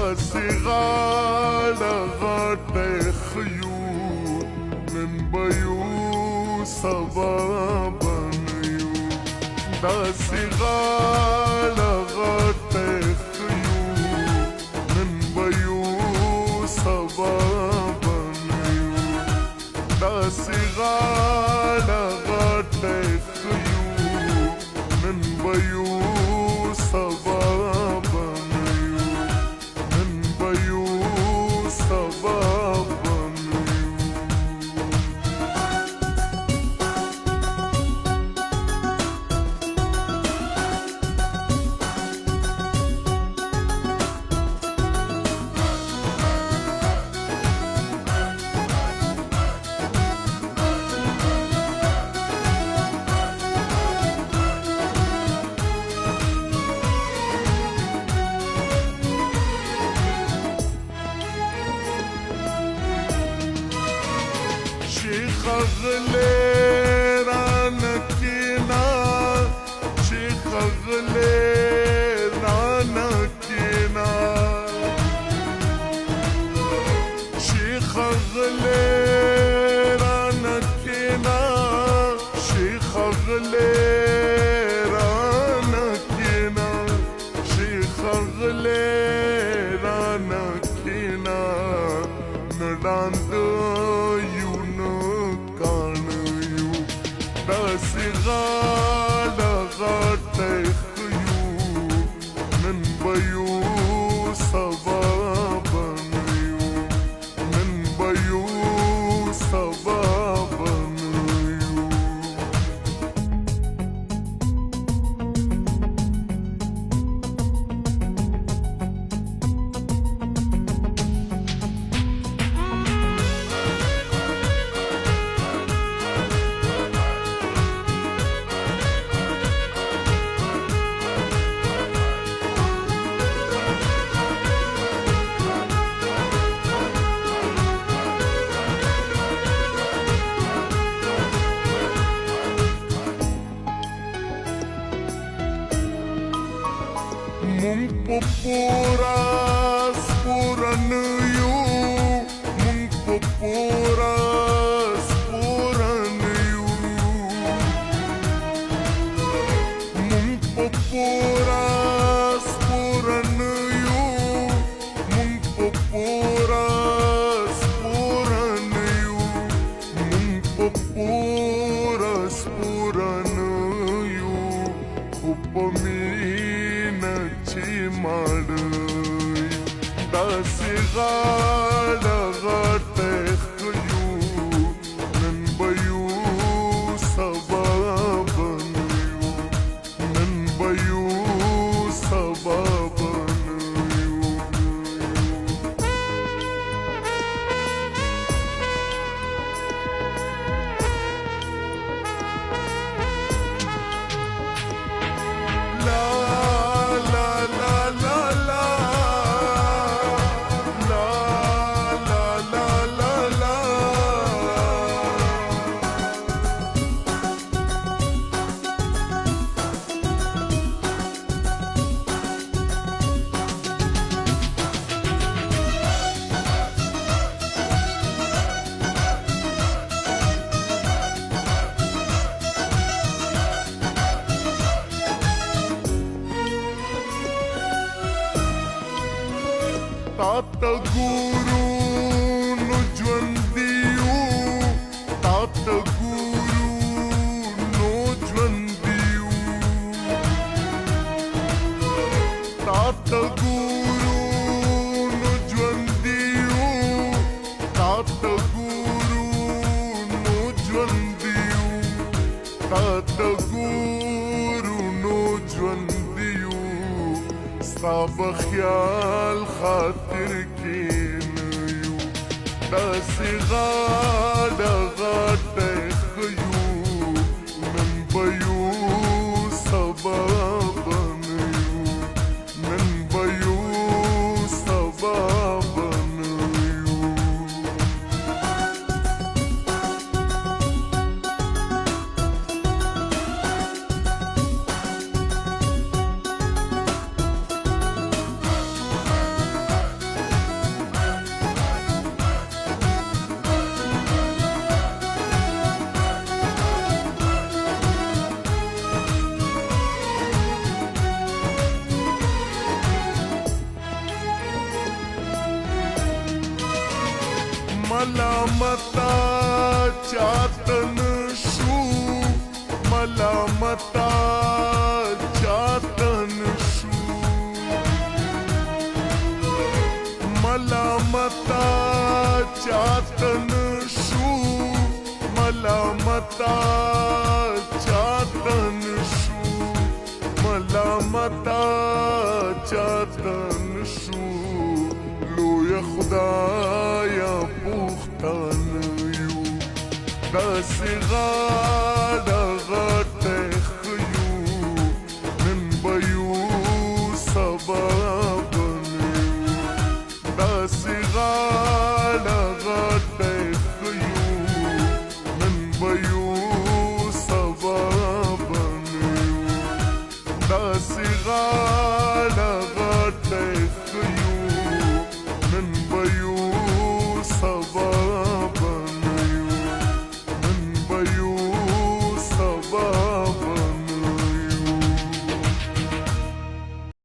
داسې غاړه غاټه خیو نن به یو سبا به نه یو داسې غاړه غاټه خیو نن به یو سبا به نه یو داسې غاړه غاټه خیو نن به یو سبا به نه یو نن به یو سبا به نه یو شیخ غلی رانه کینا شیخ غلی رانه کینا شیخ غلی رانه کینا شیخ غلی رانه کینا شیخ غلی رانه کینا نډاند داسې غاړه غاټه خیو نن به یو سبا به نه یو نن به یو سبا به نه یو مونږ په پورا سپورن یو مونږ په پورا سپورن یو مونږ په پورا سپورن یو مونږ په پورا سپورن یو مونږ په پورا سپورن یو خو په ماړی داسې غاړه غاټه خیو نن به یو سبا به نه یو نن به یو سبا به نه یو تاته ګورو نو ژوندي یو تاته ګورو نو ژوندي یو تاته ګورو نو ژوندي یو تاته ګورو نو ژوندي یو تاته ګورو نو ژوندي یو ستا به خیال خاطر کې نه یو داسې غاړه غاټه خیو نن به یو سبا به نه یو نن به یو سبا به نه یو मलामताच्या तनशू मलामताच्या तनशू मलामताच्या तनशू मलामताच्या तनशू मलामताच्या तनशू لو يا خدايا بوختان يو دا صغار